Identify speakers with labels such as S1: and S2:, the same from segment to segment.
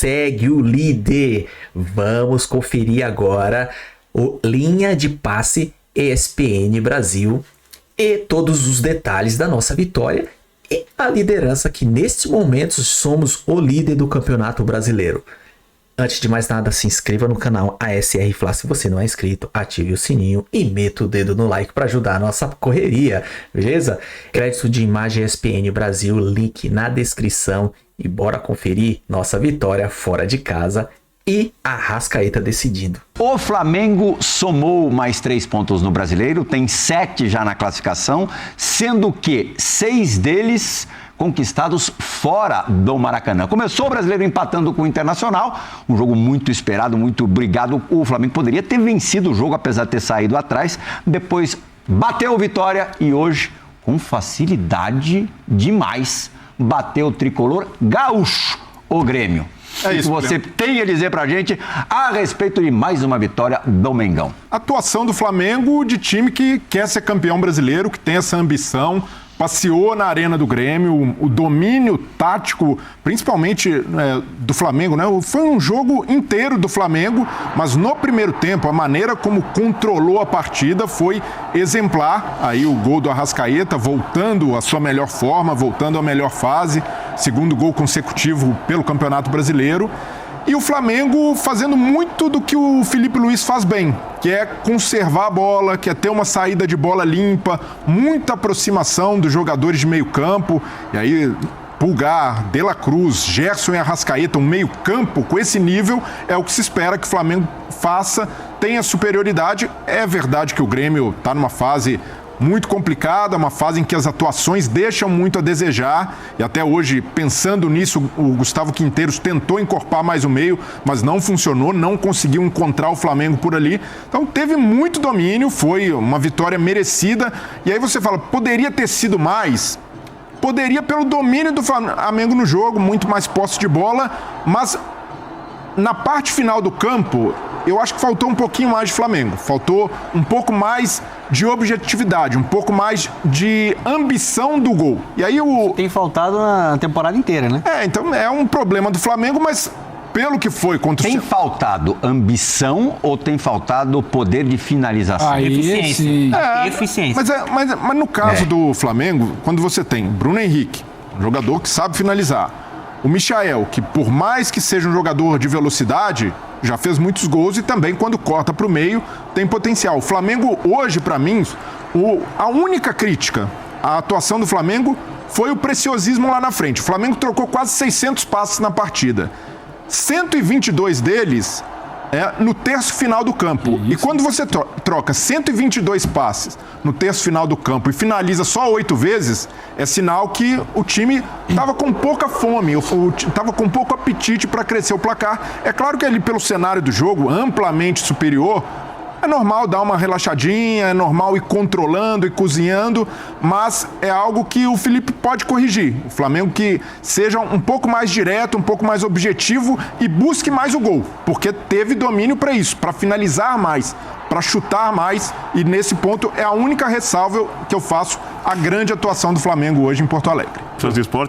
S1: segue o líder. Vamos conferir agora o linha de passe ESPN Brasil e todos os detalhes da nossa vitória e a liderança que neste momento somos o líder do Campeonato Brasileiro. Antes de mais nada, se inscreva no canal ASR Fla se você não é inscrito, ative o sininho e meta o dedo no like para ajudar a nossa correria, beleza? Crédito de imagem ESPN Brasil, link na descrição e bora conferir nossa vitória fora de casa e a Arrascaeta decidindo.
S2: O Flamengo somou mais 3 pontos no Brasileiro, tem 7 já na classificação, sendo que 6 deles conquistados fora do Maracanã. Começou o Brasileiro empatando com o Internacional, um jogo muito esperado, muito brigado. O Flamengo poderia ter vencido o jogo, apesar de ter saído atrás. Depois bateu Vitória e hoje, com facilidade demais, bateu o tricolor gaúcho, o Grêmio.
S3: É isso,
S2: que você tem a dizer pra gente a respeito de mais uma vitória do Mengão?
S3: Atuação do Flamengo de time que quer ser campeão brasileiro, que tem essa ambição, passeou na arena do Grêmio, o domínio tático, principalmente do Flamengo, né? Foi um jogo inteiro do Flamengo, mas no primeiro tempo, a maneira como controlou a partida foi exemplar. Aí o gol do Arrascaeta, voltando à sua melhor forma, voltando à melhor fase, segundo gol consecutivo pelo Campeonato Brasileiro. E o Flamengo fazendo muito do que o Felipe Luiz faz bem, que é conservar a bola, que é ter uma saída de bola limpa, muita aproximação dos jogadores de meio campo. E aí, Pulgar, De La Cruz, Gerson e Arrascaeta, um meio campo com esse nível, é o que se espera que o Flamengo faça, tenha superioridade. É verdade que o Grêmio está numa fase muito complicada, uma fase em que as atuações deixam muito a desejar, e até hoje, pensando nisso, o Gustavo Quinteiros tentou encorpar mais o meio, mas não funcionou, não conseguiu encontrar o Flamengo por ali. Então teve muito domínio, foi uma vitória merecida, e aí você fala, poderia ter sido mais? Poderia pelo domínio do Flamengo no jogo, muito mais posse de bola, mas na parte final do campo, eu acho que faltou um pouquinho mais de Flamengo. Faltou um pouco mais de objetividade, um pouco mais de ambição do gol. E aí
S4: tem faltado na temporada inteira, né?
S3: Então é um problema do Flamengo, mas pelo que foi contra o...
S2: Tem faltado ambição ou tem faltado poder de finalização?
S4: Eficiência. Eficiência.
S3: Mas no caso do Flamengo, quando você tem Bruno Henrique, um jogador que sabe finalizar, o Michael, que por mais que seja um jogador de velocidade, já fez muitos gols e também quando corta para o meio tem potencial. O Flamengo hoje, para mim, a única crítica à atuação do Flamengo foi o preciosismo lá na frente. O Flamengo trocou quase 600 passes na partida. 122 deles no terço final do campo. E quando você troca 122 passes no terço final do campo e finaliza só 8 vezes, é sinal que o time estava com pouca fome, estava com pouco apetite para crescer o placar. É claro que ali pelo cenário do jogo, amplamente superior, é normal dar uma relaxadinha, é normal ir controlando e cozinhando, mas é algo que o Felipe pode corrigir. O Flamengo que seja um pouco mais direto, um pouco mais objetivo e busque mais o gol, porque teve domínio para isso, para finalizar mais, para chutar mais, e nesse ponto é a única ressalva que eu faço à grande atuação do Flamengo hoje em Porto Alegre.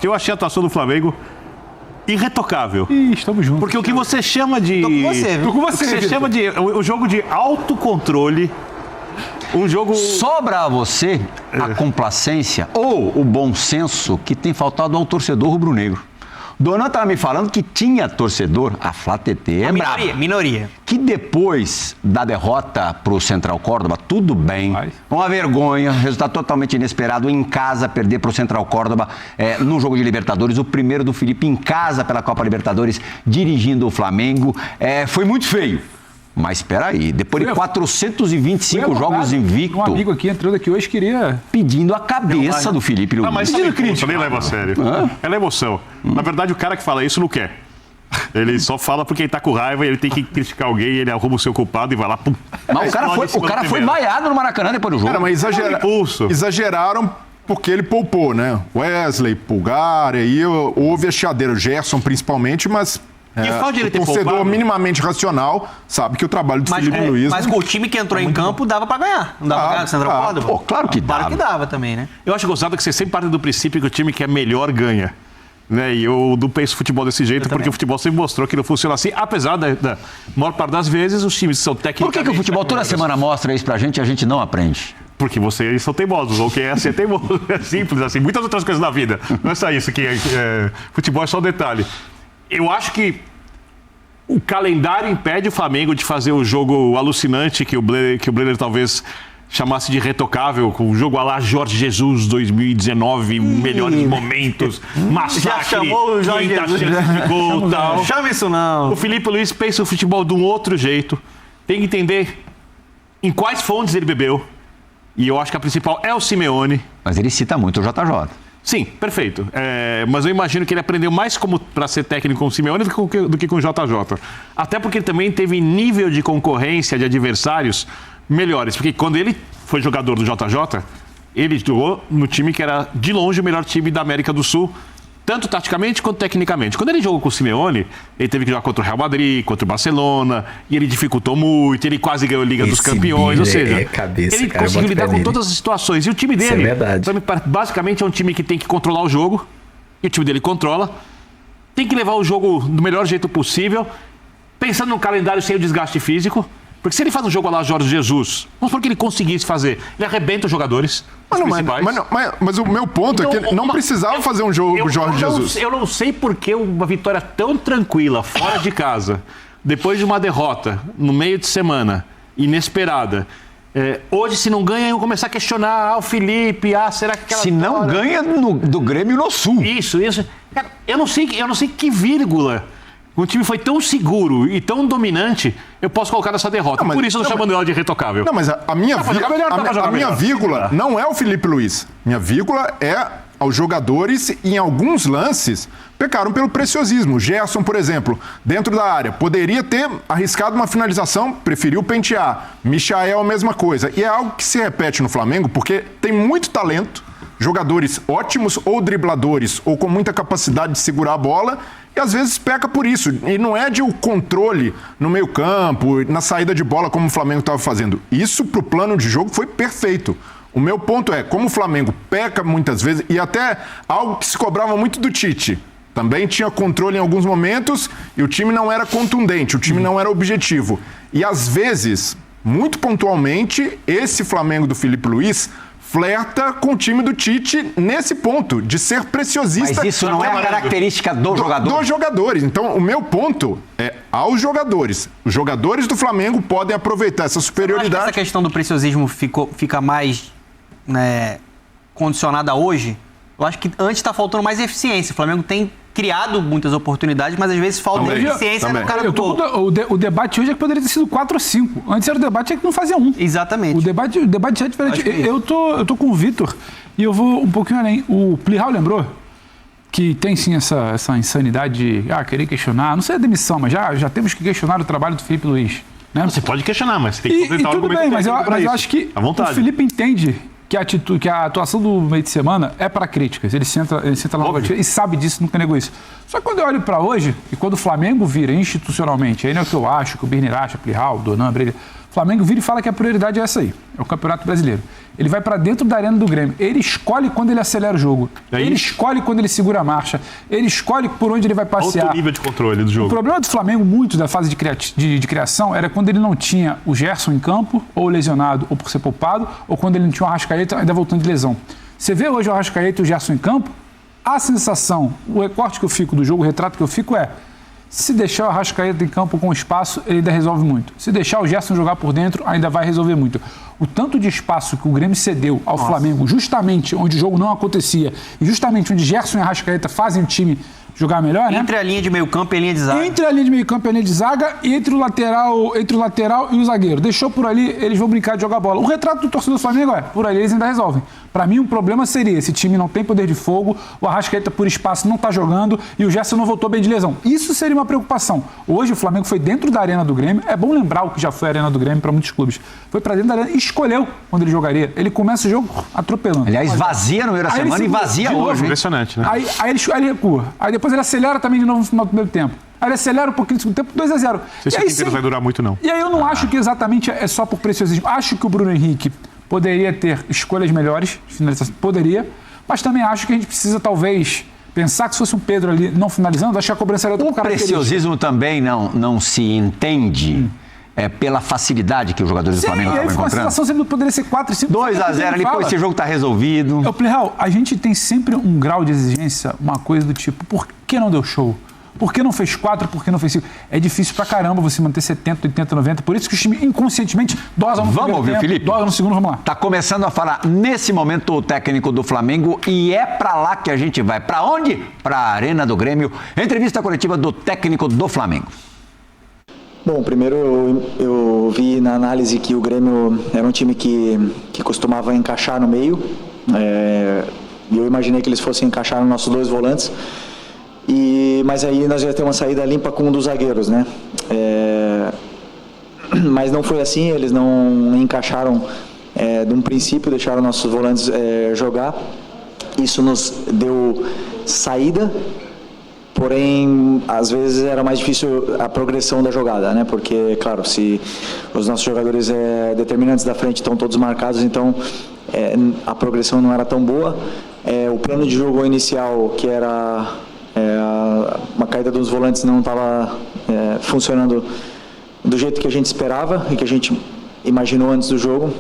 S5: Eu achei a atuação do Flamengo irretocável.
S4: Estamos juntos.
S5: Porque o que você chama de...
S4: Tô com você,
S5: o que você chama de... O jogo de autocontrole, um jogo...
S2: Sobra a você a complacência ou o bom senso que tem faltado ao torcedor rubro-negro. Donan estava me falando que tinha torcedor, a Flá TT é brava.
S4: Minoria.
S2: Que depois da derrota para o Central Córdoba, tudo bem, uma vergonha, resultado totalmente inesperado, em casa, perder para o Central Córdoba no jogo de Libertadores, o primeiro do Felipe em casa pela Copa Libertadores, dirigindo o Flamengo, foi muito feio. Mas espera aí, depois de 425 jogos invicto...
S4: Um amigo aqui entrou daqui hoje queria...
S2: Pedindo a cabeça do Felipe Luiz.
S5: Mas pedindo crítica. Nem leva a sério. É na emoção. Na verdade, o cara que fala isso não quer. Ele só fala porque ele tá com raiva e ele tem que criticar alguém, ele arruma o seu culpado e vai lá, pum.
S2: Mas o cara foi vaiado no Maracanã depois do jogo.
S3: Mas exageraram porque ele poupou, né? Wesley, Pulgar, aí houve a chiadeira, o Gerson principalmente, mas...
S5: o
S3: torcedor minimamente racional sabe que o trabalho do Felipe Luiz...
S4: Mas com o time que entrou em campo dava pra ganhar. Não dava pra ganhar, Central Córdoba?
S2: Pô, claro que dava.
S4: Claro que dava também, né?
S5: Eu acho gostado que você sempre parte do princípio que o time que é melhor ganha. Né? E eu não penso futebol desse jeito, porque o futebol sempre mostrou que não funciona assim, apesar da maior parte das vezes os times são técnicos.
S2: Por que o futebol toda semana mostra isso pra gente e a gente não aprende?
S5: Porque vocês são teimosos, ou quem é ser teimoso. É simples assim. Muitas outras coisas na vida. Não é só isso, futebol é só um detalhe. Eu acho que o calendário impede o Flamengo de fazer o jogo alucinante que o Brenner talvez chamasse de retocável, com o jogo à la Jorge Jesus 2019, melhores momentos, massacre,
S4: já chamou o Jorge Jesus
S5: de gol, tal.
S4: Chama isso não.
S5: O Felipe Luiz pensa o futebol de um outro jeito. Tem que entender em quais fontes ele bebeu. E eu acho que a principal é o Simeone.
S2: Mas ele cita muito o JJ.
S5: Sim, perfeito. Mas eu imagino que ele aprendeu mais para ser técnico com o Simeone do que com o JJ. Até porque ele também teve nível de concorrência de adversários melhores. Porque quando ele foi jogador do JJ, ele jogou no time que era, de longe, o melhor time da América do Sul, tanto taticamente quanto tecnicamente. Quando ele jogou com o Simeone, ele teve que jogar contra o Real Madrid, contra o Barcelona, e ele dificultou muito, ele quase ganhou a Liga dos Campeões, ou seja, ele conseguiu lidar com todas as situações. E o time dele, basicamente, é um time que tem que controlar o jogo, e o time dele controla, tem que levar o jogo do melhor jeito possível, pensando num calendário sem o desgaste físico. Porque se ele faz um jogo lá Jorge Jesus, vamos supor que ele conseguisse fazer, ele arrebenta os jogadores.
S3: Mas o meu ponto é que não precisava fazer um jogo Jorge Jesus.
S5: Eu não sei por que uma vitória tão tranquila, fora de casa, depois de uma derrota, no meio de semana, inesperada. Hoje, se não ganha, eu vou começar a questionar o Felipe, será que aquela...
S2: Se não ganha do Grêmio no Sul.
S5: Isso. Cara, eu não sei que vírgula... O time foi tão seguro e tão dominante, eu posso colocar nessa derrota. Por isso eu estou chamando ela de retocável.
S3: Não, mas a minha vírgula não é o Felipe Luiz. Minha vírgula é aos jogadores e, em alguns lances, pecaram pelo preciosismo. Gerson, por exemplo, dentro da área, poderia ter arriscado uma finalização, preferiu pentear. Michael, a mesma coisa. E é algo que se repete no Flamengo, porque tem muito talento, jogadores ótimos ou dribladores ou com muita capacidade de segurar a bola, e às vezes peca por isso. E não é de o controle no meio-campo, na saída de bola, como o Flamengo estava fazendo. Isso, pro plano de jogo, foi perfeito. O meu ponto é, como o Flamengo peca muitas vezes, e até algo que se cobrava muito do Tite, também tinha controle em alguns momentos, e o time não era contundente, o time não era objetivo. E às vezes, muito pontualmente, esse Flamengo do Felipe Luiz flerta com o time do Tite nesse ponto, de ser preciosista.
S2: Mas isso não é uma característica do jogador?
S3: Dos jogadores. Então, o meu ponto é aos jogadores. Os jogadores do Flamengo podem aproveitar essa superioridade.
S4: Eu acho que essa questão do preciosismo fica mais condicionada hoje. Eu acho que antes está faltando mais eficiência. O Flamengo tem criado muitas oportunidades, mas às vezes falta eficiência no cara do gol.
S6: O debate hoje é que poderia ter sido 4 ou 5. Antes era o debate que não fazia 1.
S4: Exatamente.
S6: O debate já é diferente. Eu tô com o Vitor e eu vou um pouquinho além. O Plihal lembrou que tem sim essa insanidade de querer questionar, não sei a demissão, mas já temos que questionar o trabalho do Felipe Luiz. Né?
S5: Você pode questionar, mas você tem que
S6: e tudo bem, mas eu acho que o Felipe entende que a atuação do meio de semana é para críticas. Ele senta lá no e sabe disso, nunca negou isso. Só que quando eu olho para hoje, e quando o Flamengo vira institucionalmente, aí não é o que eu acho, que o Birner acha, Plihal, Donan, Breira, o Flamengo vira e fala que a prioridade é essa aí, é o Campeonato Brasileiro. Ele vai para dentro da arena do Grêmio. Ele escolhe quando ele acelera o jogo. Ele escolhe quando ele segura a marcha. Ele escolhe por onde ele vai passear.
S5: Outro nível de controle do jogo.
S6: O problema do Flamengo, muito da fase de criação, era quando ele não tinha o Gerson em campo, ou lesionado, ou por ser poupado, ou quando ele não tinha o Arrascaeta ainda voltando de lesão. Você vê hoje o Arrascaeta e o Gerson em campo, a sensação, o recorte que eu fico do jogo, o retrato que eu fico é: se deixar o Arrascaeta em campo com espaço, ele ainda resolve muito. Se deixar o Gerson jogar por dentro, ainda vai resolver muito. O tanto de espaço que o Grêmio cedeu ao Flamengo, justamente onde o jogo não acontecia, e justamente onde Gerson e Arrascaeta fazem o time jogar melhor, né?
S4: Entre a linha de meio campo e a linha de zaga.
S6: Entre a linha de meio campo e a linha de zaga, e entre o lateral e o zagueiro. Deixou por ali, eles vão brincar de jogar bola. O retrato do torcedor do Flamengo é, por ali eles ainda resolvem. Para mim, um problema seria, esse time não tem poder de fogo, o Arrascaeta por espaço não tá jogando e o Gerson não voltou bem de lesão. Isso seria uma preocupação. Hoje o Flamengo foi dentro da arena do Grêmio, é bom lembrar o que já foi a arena do Grêmio para muitos clubes. Foi para dentro da arena e escolheu quando ele jogaria. Ele começa o jogo atropelando.
S2: Aliás, vazia no meio da semana e vazia hoje.
S5: Impressionante, né?
S6: Aí ele recua. Aí depois ele acelera também de novo no final do primeiro tempo. Aí ele acelera um pouquinho no segundo tempo, 2-0.
S5: Não sei se o inteiro vai durar muito, não.
S6: E aí eu não acho que exatamente é só por preciosismo. Acho que o Bruno Henrique poderia ter escolhas melhores de finalização. Poderia. Mas também acho que a gente precisa, talvez, Pensar que se fosse um Pedro ali não finalizando, acho que a cobrança era
S2: O preciosismo também não se entende pela facilidade que os jogadores do Flamengo estavam encontrando.
S6: A situação sempre poderia ser 4 e 5.
S2: 2-0 ali, pô, esse jogo tá resolvido.
S6: Playhal, a gente tem sempre um grau de exigência, uma coisa do tipo, por que não deu show? Por que não fez 4? Por que não fez 5? É difícil pra caramba você manter 70, 80, 90. Por isso que o time inconscientemente dosa no
S2: Vamos ouvir, Felipe?
S6: Dosa no segundo, vamos lá.
S2: Tá começando a falar nesse momento o técnico do Flamengo e é pra lá que a gente vai. Pra onde? Pra Arena do Grêmio. Entrevista coletiva do técnico do Flamengo.
S7: Bom, primeiro eu vi na análise que o Grêmio era um time que costumava encaixar no meio. E eu imaginei que eles fossem encaixar nos nossos 2 volantes. Mas aí nós já temos uma saída limpa com um dos zagueiros, né? Mas não foi assim, eles não encaixaram de um princípio, deixaram nossos volantes jogar. Isso nos deu saída, porém, às vezes era mais difícil a progressão da jogada, né? Porque, claro, se os nossos jogadores determinantes da frente estão todos marcados, então a progressão não era tão boa. O plano de jogo inicial, que era uma caída dos volantes, não estava funcionando do jeito que a gente esperava e que a gente imaginou antes do jogo,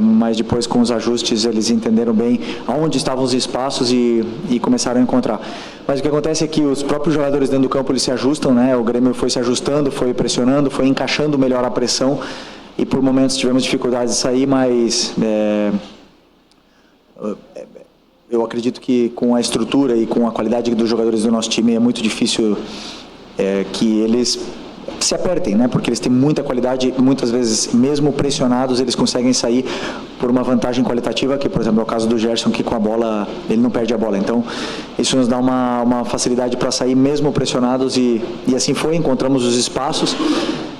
S7: mas depois com os ajustes eles entenderam bem aonde estavam os espaços e começaram a encontrar. Mas o que acontece é que os próprios jogadores dentro do campo eles se ajustam, né? O Grêmio foi se ajustando, foi pressionando, foi encaixando melhor a pressão e por momentos tivemos dificuldade de sair, mas eu acredito que com a estrutura e com a qualidade dos jogadores do nosso time é muito difícil que eles se apertem, né? Porque eles têm muita qualidade, muitas vezes, mesmo pressionados, eles conseguem sair por uma vantagem qualitativa, que, por exemplo, é o caso do Gerson, que com a bola, ele não perde a bola. Então, isso nos dá uma facilidade para sair mesmo pressionados e assim foi, encontramos os espaços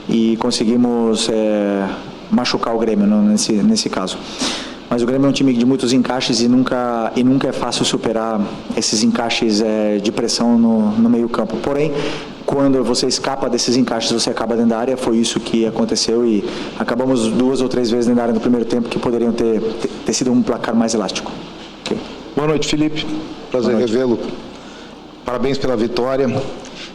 S7: e conseguimos machucar o Grêmio nesse caso. Mas o Grêmio é um time de muitos encaixes e nunca é fácil superar esses encaixes de pressão no meio campo. Porém, quando você escapa desses encaixes, você acaba dentro da área. Foi isso que aconteceu e acabamos 2 ou 3 vezes dentro da área no primeiro tempo que poderiam ter sido um placar mais elástico. Okay.
S8: Boa noite, Felipe. Prazer revê-lo. Parabéns pela vitória.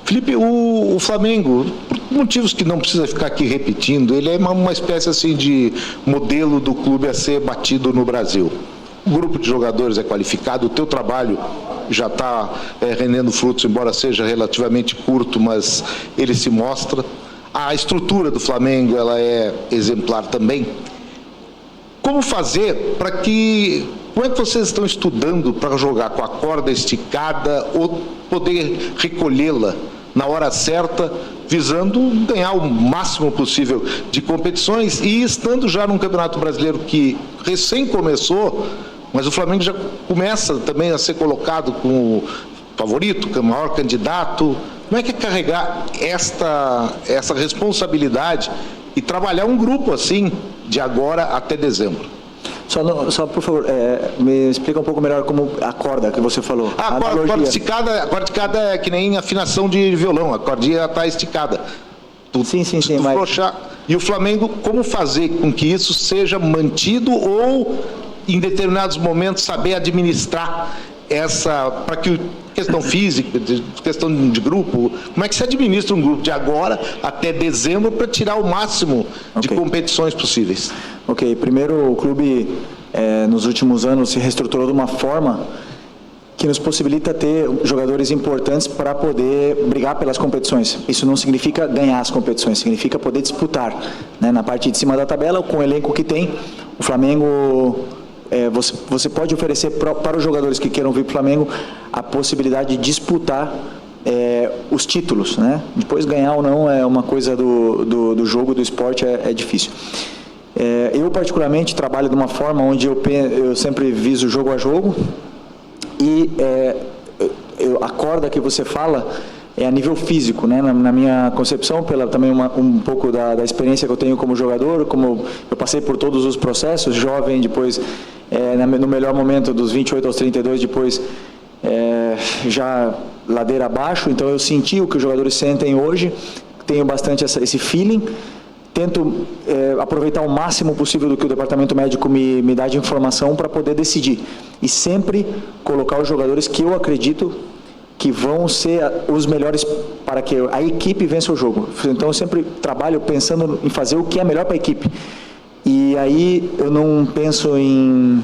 S8: Felipe, o Flamengo, por motivos que não precisa ficar aqui repetindo, ele é uma espécie assim de modelo do clube a ser batido no Brasil. O grupo de jogadores é qualificado, o teu trabalho já está rendendo frutos, embora seja relativamente curto, mas ele se mostra. A estrutura do Flamengo ela é exemplar também. Como fazer para que... Como é que vocês estão estudando para jogar com a corda esticada ou poder recolhê-la na hora certa, visando ganhar o máximo possível de competições e estando já num Campeonato Brasileiro que recém começou, mas o Flamengo já começa também a ser colocado como favorito, como maior candidato. Como é que é carregar essa responsabilidade e trabalhar um grupo assim de agora até dezembro?
S7: Só por favor, me explica um pouco melhor como a corda que você falou.
S8: A corda esticada é que nem afinação de violão, a cordinha está esticada.
S7: Sim,
S8: mas... E o Flamengo, como fazer com que isso seja mantido ou, em determinados momentos, saber administrar para que questão física, questão de grupo, como é que se administra um grupo de agora até dezembro para tirar o máximo de competições possíveis?
S7: Ok, primeiro o clube nos últimos anos se reestruturou de uma forma que nos possibilita ter jogadores importantes para poder brigar pelas competições. Isso não significa ganhar as competições, significa poder disputar, né? Na parte de cima da tabela, com o elenco que tem, o Flamengo... Você pode oferecer para os jogadores que queiram vir para o Flamengo a possibilidade de disputar os títulos, né? Depois ganhar ou não é uma coisa do jogo, do esporte, é difícil. Eu particularmente trabalho de uma forma onde eu sempre viso jogo a jogo e a corda que você fala é a nível físico, né? Na minha concepção, também um pouco da experiência que eu tenho como jogador, como eu passei por todos os processos, jovem, depois no melhor momento dos 28 aos 32, depois já ladeira abaixo, então eu senti o que os jogadores sentem hoje, tenho bastante esse feeling, tento aproveitar o máximo possível do que o departamento médico me dá de informação para poder decidir, e sempre colocar os jogadores que eu acredito que vão ser os melhores para que a equipe vença o jogo. Então eu sempre trabalho pensando em fazer o que é melhor para a equipe. E aí eu não penso em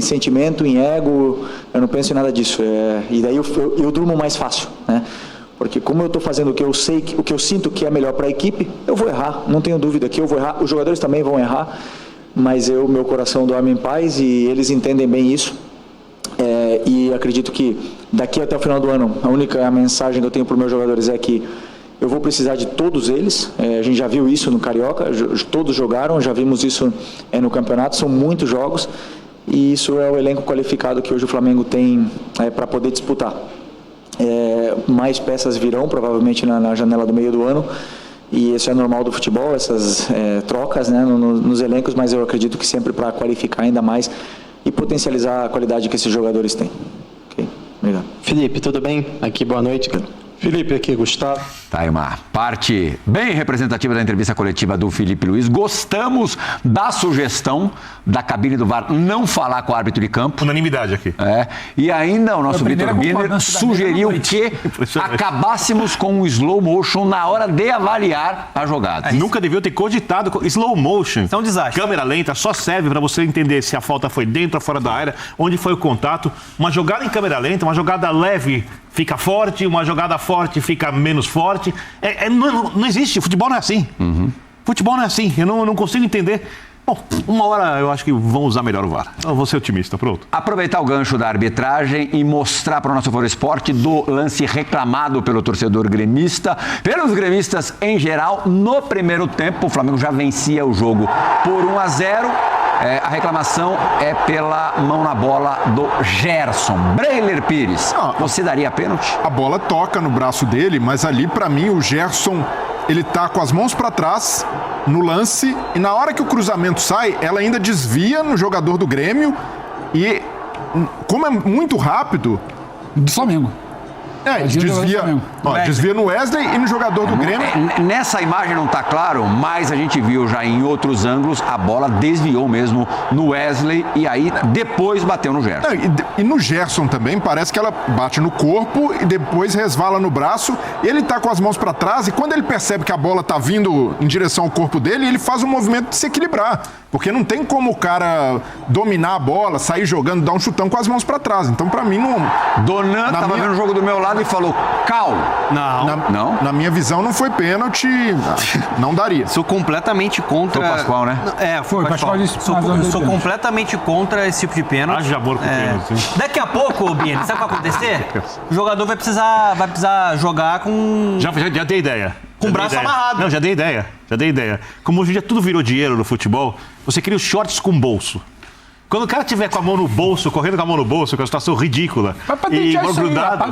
S7: sentimento, em ego, eu não penso em nada disso. E daí eu durmo mais fácil, né? Porque como eu estou fazendo o que eu sei, o que eu sinto que é melhor para a equipe, eu vou errar, não tenho dúvida que eu vou errar, os jogadores também vão errar, mas meu coração dorme em paz e eles entendem bem isso. E acredito que daqui até o final do ano, a única mensagem que eu tenho para os meus jogadores é que eu vou precisar de todos eles. A gente já viu isso no Carioca, todos jogaram, já vimos isso no campeonato, são muitos jogos e isso é o elenco qualificado que hoje o Flamengo tem para poder disputar. Mais peças virão provavelmente na janela do meio do ano e isso é normal do futebol, essas trocas, né, nos elencos, mas eu acredito que sempre para qualificar ainda mais e potencializar a qualidade que esses jogadores têm. Ok, obrigado.
S9: Felipe, tudo bem? Aqui, boa noite. Felipe, aqui, Gustavo.
S2: Tá aí uma parte bem representativa da entrevista coletiva do Felipe Luiz. Gostamos da sugestão da cabine do VAR não falar com o árbitro de campo.
S5: Unanimidade aqui.
S2: E ainda o nosso Vitor Birner sugeriu que acabássemos com o slow motion na hora de avaliar a jogada.
S5: Nunca deviam ter cogitado. Slow motion.
S4: É um desastre.
S5: Câmera lenta só serve para você entender se a falta foi dentro ou fora da área, onde foi o contato. Uma jogada em câmera lenta, uma jogada leve fica forte, uma jogada forte fica menos forte. Não existe, futebol não é assim. Futebol não é assim, eu não consigo entender. Bom, uma hora eu acho que vão usar melhor o VAR. Eu vou ser otimista, pronto.
S2: Aproveitar o gancho da arbitragem e mostrar para o nosso Foro Esporte do lance reclamado pelo torcedor gremista, pelos gremistas em geral. No primeiro tempo, o Flamengo já vencia o jogo por 1-0. A reclamação é pela mão na bola do Gerson. Breiler Pires, você daria pênalti?
S3: A bola toca no braço dele, mas ali, para mim, o Gerson, ele tá com as mãos para trás no lance e na hora que o cruzamento sai, ela ainda desvia no jogador do Grêmio e, como é muito rápido...
S6: Do Flamengo.
S3: Desvia no Wesley e no jogador do Grêmio.
S2: Nessa imagem não está claro, mas a gente viu já em outros ângulos, a bola desviou mesmo no Wesley e aí depois bateu no Gerson.
S3: E no Gerson também parece que ela bate no corpo e depois resvala no braço. Ele está com as mãos para trás e quando ele percebe que a bola está vindo em direção ao corpo dele, ele faz um movimento de se equilibrar. Porque não tem como o cara dominar a bola, sair jogando, dar um chutão com as mãos para trás. Então, para mim, não...
S2: Donan estava vendo o jogo do meu lado e falou, cal.
S3: Não. Na minha visão, não foi pênalti, não daria.
S4: Sou completamente contra...
S2: Foi o Pascoal, né?
S6: Foi o Pascoal.
S4: Sou completamente contra esse tipo de pênalti.
S5: Haja amor com pênalti.
S4: Daqui a pouco, Bini, sabe o que vai acontecer? O jogador vai precisar jogar com...
S5: Já dei ideia.
S4: Com o braço amarrado.
S5: Não, já dei ideia. Como hoje em dia tudo virou dinheiro no futebol, você cria os shorts com bolso. Quando o cara tiver com a mão no bolso, correndo com a mão no bolso, que é uma situação ridícula, e grudado,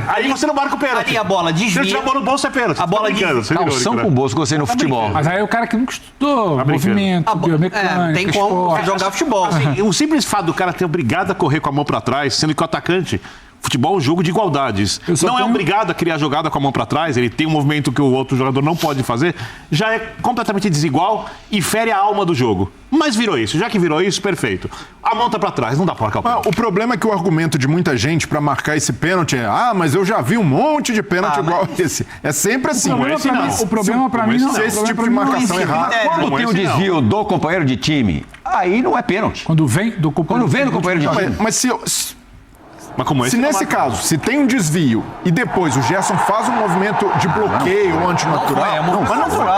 S5: aí você não marca o pênalti.
S4: Aí a bola desvia.
S5: Se ele tiver a mão no bolso, é pênalti.
S4: A bola desvia.
S2: Calção com bolso, gostei no futebol.
S6: Mas aí é o cara que nunca estudou movimento, biomecânica,
S4: tem como jogar futebol.
S5: Assim, o simples fato do cara ter obrigado a correr com a mão para trás, sendo que o atacante... Futebol é um jogo de igualdades. É obrigado a criar jogada com a mão para trás, ele tem um movimento que o outro jogador não pode fazer, já é completamente desigual e fere a alma do jogo. Mas virou isso, já que virou isso, perfeito. A mão tá para trás, não dá para marcar o pênalti.
S3: O problema é que o argumento de muita gente para marcar esse pênalti é mas eu já vi um monte de pênalti igual esse. É sempre assim.
S6: O problema para mim não é
S3: esse tipo de marcação errada.
S2: Quando tem o desvio do companheiro de time, aí não é pênalti.
S6: Quando vem do companheiro
S3: de time. Mas se nesse caso, se tem um desvio e depois o Gerson faz um movimento de bloqueio antinatural...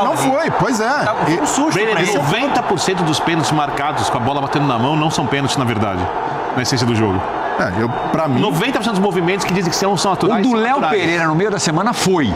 S3: Não foi, pois é.
S5: Um susto. 90% dos pênaltis marcados com a bola batendo na mão não são pênaltis, na verdade, na essência do jogo.
S3: Pra mim...
S5: 90% dos movimentos que dizem que são naturais.
S2: O do Léo Pereira no meio da semana foi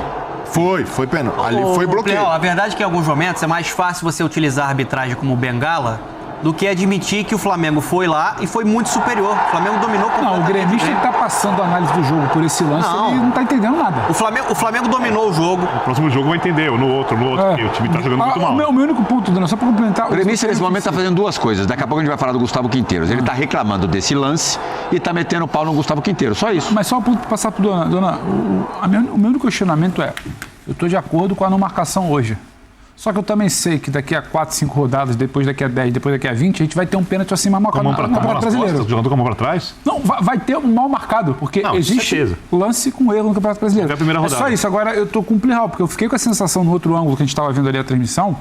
S3: pênalti. Ali foi bloqueio.
S4: A verdade é que em alguns momentos é mais fácil você utilizar a arbitragem como bengala do que admitir que o Flamengo foi lá e foi muito superior. O Flamengo dominou completamente.
S6: Não, o gremista está passando a análise do jogo por esse lance e não está entendendo nada.
S4: O Flamengo dominou o jogo.
S5: No próximo jogo vai entender, ou no outro, porque o time está jogando muito mal.
S6: O meu único ponto, Dona, só para complementar...
S2: O gremista nesse momento está fazendo duas coisas. Daqui a pouco a gente vai falar do Gustavo Quinteiros. Ele está reclamando desse lance e está metendo o pau no Gustavo Quinteiros. Só isso.
S6: Mas só para passar para Dona, o meu único questionamento é, eu estou de acordo com a não marcação hoje. Só que eu também sei que daqui a 4, 5 rodadas, depois daqui a 10, depois daqui a 20, a gente vai ter um pênalti assim mais marcado no Campeonato Brasileiro.
S5: Jogador com a mão para trás?
S6: Não, vai ter um mal marcado, porque existe lance com erro no Campeonato Brasileiro.
S5: Até a primeira rodada.
S6: É só isso. Agora eu tô com um plihal, porque eu fiquei com a sensação no outro ângulo que a gente estava vendo ali a transmissão,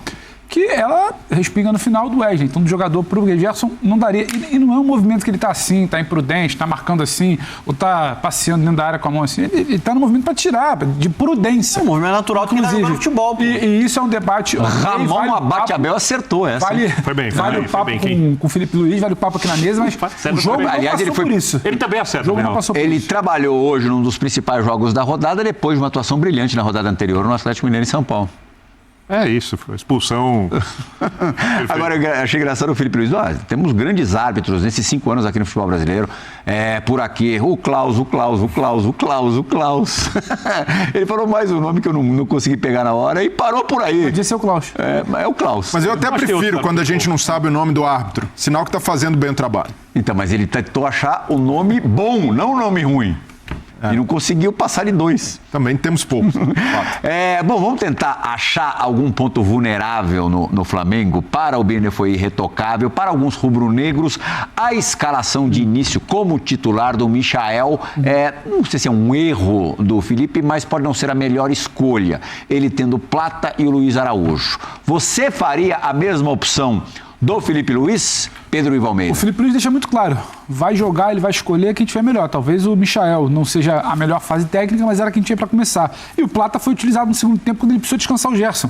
S6: que ela respinga no final do Wesley. Então, do jogador pro Gerson não daria. E não é um movimento que ele tá assim, tá imprudente, tá marcando assim, ou tá passeando dentro da área com a mão assim. Ele tá no movimento para tirar, de prudência.
S4: É um movimento natural que ele no futebol.
S6: E isso é um debate.
S2: Ramon Abate-Abel acertou essa.
S5: Foi bem,
S6: vale o papo com o Felipe Luiz, vale o papo aqui na mesa, mas o jogo não passou por isso.
S5: Ele também acerta.
S2: Ele trabalhou hoje num dos principais jogos da rodada, depois de uma atuação brilhante na rodada anterior no Atlético Mineiro em São Paulo.
S5: É isso, foi expulsão.
S2: Agora, eu achei engraçado o Felipe Luiz. Temos grandes árbitros nesses 5 anos aqui no futebol brasileiro. Por aqui, o Klaus. Ele falou mais um nome que eu não consegui pegar na hora e parou por aí.
S6: Podia ser o Klaus.
S2: É o Klaus.
S3: Mas eu até prefiro quando a gente não sabe o nome do árbitro. Sinal que tá fazendo bem o trabalho.
S2: Então, mas ele tentou achar o nome bom, não o nome ruim. E não conseguiu passar de 2.
S3: Também temos poucos.
S2: Bom, vamos tentar achar algum ponto vulnerável no Flamengo. Para o Birner foi irretocável. Para alguns rubro-negros, a escalação de início como titular do Michael, não sei se é um erro do Felipe, mas pode não ser a melhor escolha. Ele tendo Plata e o Luiz Araújo. Você faria a mesma opção do Felipe Luiz, Pedro Ivo Almeida?
S6: O Felipe Luiz deixa muito claro. Vai jogar, ele vai escolher quem tiver melhor. Talvez o Michael não seja a melhor fase técnica, mas era quem tinha para começar. E o Plata foi utilizado no segundo tempo quando ele precisou descansar o Gerson.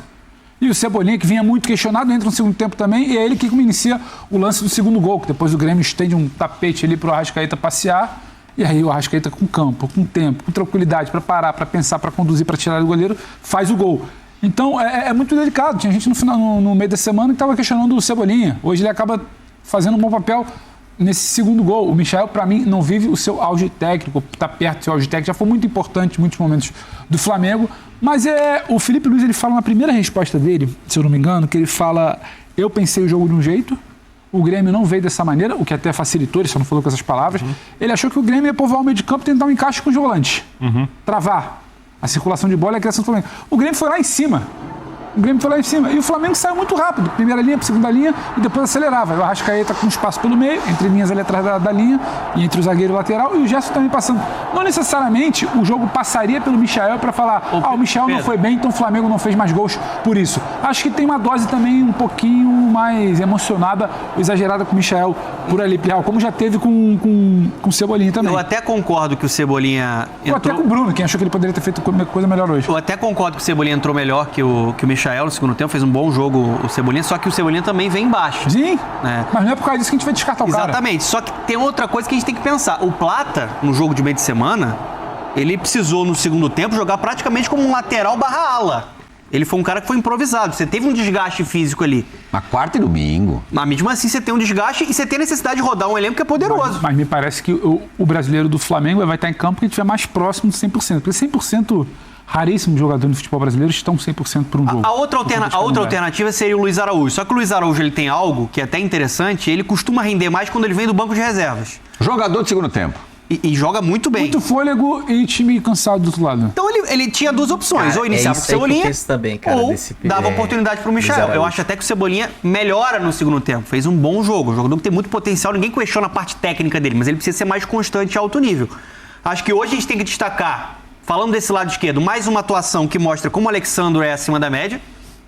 S6: E o Cebolinha, que vinha muito questionado, entra no segundo tempo também, e é ele que inicia o lance do segundo gol, que depois o Grêmio estende um tapete ali pro Arrascaeta passear, e aí o Arrascaeta com campo, com tempo, com tranquilidade para parar, para pensar, para conduzir, para tirar do goleiro, faz o gol. Então, é muito delicado. Tinha gente no meio da semana que estava questionando o Cebolinha. Hoje ele acaba fazendo um bom papel nesse segundo gol. O Michael, para mim, não vive o seu auge técnico, está perto do seu auge técnico. Já foi muito importante em muitos momentos do Flamengo. Mas o Felipe Luiz, ele fala na primeira resposta dele, se eu não me engano, que ele fala: eu pensei o jogo de um jeito, o Grêmio não veio dessa maneira, o que até facilitou, ele só não falou com essas palavras. Ele achou que o Grêmio ia povoar o meio de campo e tentar um encaixe com os volantes. Travar a circulação de bola e a criação do Flamengo. O Grêmio foi lá em cima. E o Flamengo saiu muito rápido. Primeira linha, segunda linha e depois acelerava. O Arrascaeta com espaço pelo meio, entre linhas ali atrás da linha e entre o zagueiro e o lateral, e o Gerson também passando. Não necessariamente o jogo passaria pelo Michael para falar: o Michael não foi bem, então o Flamengo não fez mais gols por isso. Acho que tem uma dose também um pouquinho mais emocionada ou exagerada com o Michael por ali, como já teve com o Cebolinha também.
S4: Eu até concordo que o Cebolinha entrou...
S6: Ou até com o Bruno, quem achou que ele poderia ter feito coisa melhor hoje.
S4: Eu até concordo que o Cebolinha entrou melhor que o Michael no segundo tempo, fez um bom jogo o Cebolinha, só que o Cebolinha também vem embaixo.
S6: Sim, mas não é por causa disso que a gente vai descartar o cara.
S4: Exatamente, só que tem outra coisa que a gente tem que pensar. O Plata, no jogo de meio de semana, ele precisou no segundo tempo jogar praticamente como um lateral barra ala. Ele foi um cara que foi improvisado. Você teve um desgaste físico ali.
S2: Na quarta e domingo.
S4: Mas mesmo assim você tem um desgaste e você tem a necessidade de rodar um elenco que é poderoso.
S6: Mas me parece que o brasileiro do Flamengo vai estar em campo que estiver mais próximo de 100%. Porque 100%... raríssimos jogadores no futebol brasileiro estão 100% por um jogo.
S4: A outra alternativa seria o Luiz Araújo. Só que o Luiz Araújo ele tem algo que é até interessante, ele costuma render mais quando ele vem do banco de reservas.
S2: Jogador de segundo tempo.
S4: E joga muito bem.
S6: Muito fôlego e time cansado do outro lado.
S4: Então ele tinha duas opções. Ou iniciava com o Cebolinha, ou dava oportunidade para o Michael. Eu acho até que o Cebolinha melhora no segundo tempo. Fez um bom jogo. Um jogador que tem muito potencial. Ninguém questiona a parte técnica dele, mas ele precisa ser mais constante e alto nível. Acho que hoje a gente tem que destacar, falando desse lado esquerdo, mais uma atuação que mostra como o Alexandre é acima da média.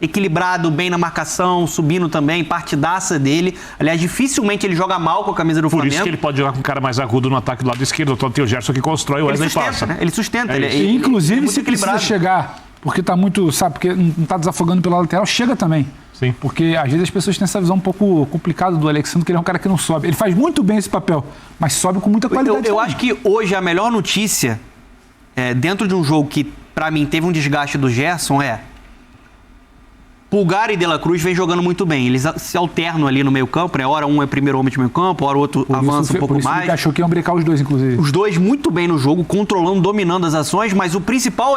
S4: Equilibrado, bem na marcação, subindo também, partidaça dele. Aliás, dificilmente ele joga mal com a camisa do Flamengo.
S5: Por isso que ele pode jogar com um cara mais agudo no ataque do lado esquerdo. Tem o Gerson que constrói, o Wesley passa.
S4: Né? Ele sustenta.
S6: Inclusive, se precisa chegar, porque tá muito, porque não tá desafogando pela lateral, chega também.
S5: Sim.
S6: Porque às vezes as pessoas têm essa visão um pouco complicada do Alexandre, que ele é um cara que não sobe. Ele faz muito bem esse papel, mas sobe com muita qualidade.
S4: Eu acho que hoje a melhor notícia, dentro de um jogo que, pra mim, teve um desgaste do Gerson, Pulgar e De La Cruz vem jogando muito bem. Eles se alternam ali no meio campo, né? Hora um é primeiro homem de meio campo, hora o outro avança um pouco mais.
S6: Ele achou que iam brincar os dois, inclusive.
S4: Os dois muito bem no jogo, controlando, dominando as ações, mas o principal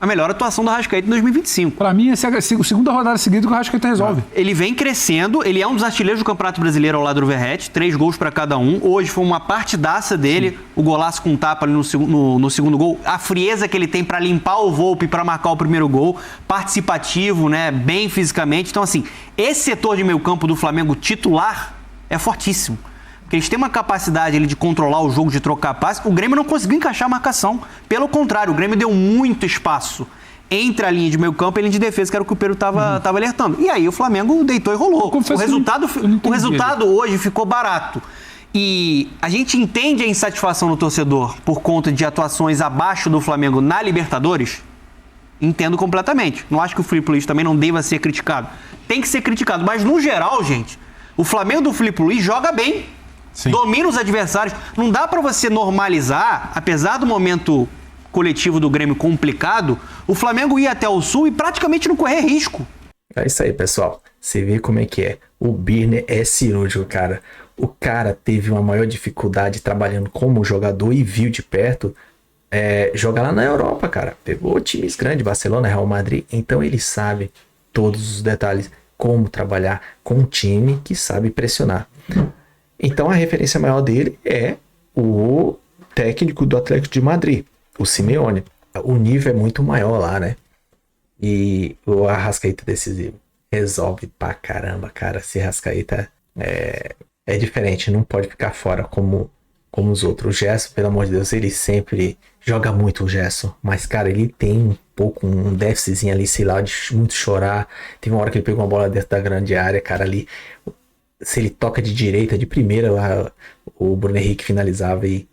S4: a melhor atuação do Arrascaeta em 2025.
S6: Para mim, essa é a segunda rodada seguida que o Arrascaeta resolve.
S4: Ele vem crescendo, ele é um dos artilheiros do Campeonato Brasileiro ao lado do Verratti, 3 gols para cada um. Hoje foi uma partidaça dele, o golaço com tapa ali no segundo gol, a frieza que ele tem para limpar o Volpi para marcar o primeiro gol, participativo, né, bem fisicamente. Então, assim, esse setor de meio campo do Flamengo titular é fortíssimo. Porque eles têm uma capacidade ali de controlar o jogo, de trocar passe. O Grêmio não conseguiu encaixar a marcação. Pelo contrário, o Grêmio deu muito espaço entre a linha de meio campo e a linha de defesa, que era o que o Pedro estava alertando. E aí o Flamengo deitou e rolou. O resultado hoje ficou barato. E a gente entende a insatisfação do torcedor por conta de atuações abaixo do Flamengo na Libertadores? Entendo completamente. Não acho que o Filipe Luís também não deva ser criticado. Tem que ser criticado. Mas, no geral, gente, o Flamengo do Filipe Luís joga bem. Sim. Domina os adversários. Não dá pra você normalizar, apesar do momento coletivo do Grêmio complicado, o Flamengo ir até o Sul e praticamente não correr risco.
S1: É isso aí, pessoal. Você vê como é que é. O Birner é cirúrgico, cara. O cara teve uma maior dificuldade trabalhando como jogador e viu de perto jogar lá na Europa, cara. Pegou times grandes, Barcelona, Real Madrid. Então ele sabe todos os detalhes, como trabalhar com um time que sabe pressionar. Então a referência maior dele é o técnico do Atlético de Madrid, o Simeone. O nível é muito maior lá, né? E o Arrascaeta decisivo. Resolve pra caramba, cara. Esse Arrascaeta é diferente, não pode ficar fora como os outros. O Gerson, pelo amor de Deus, ele sempre joga muito o Gerson. Mas, cara, ele tem um déficitzinho ali, sei lá, de muito chorar. Teve uma hora que ele pegou uma bola dentro da grande área, cara, ali. Se ele toca de direita, de primeira, o Bruno Henrique finalizava e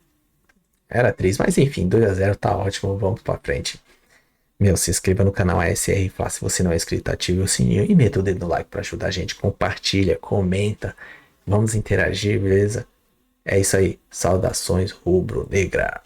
S1: era 3. Mas enfim, 2-0 tá ótimo, vamos pra frente. Se inscreva no canal ASR Fla, se você não é inscrito, ative o sininho e meta o dedo no like pra ajudar a gente. Compartilha, comenta, vamos interagir, beleza? É isso aí, saudações rubro-negra.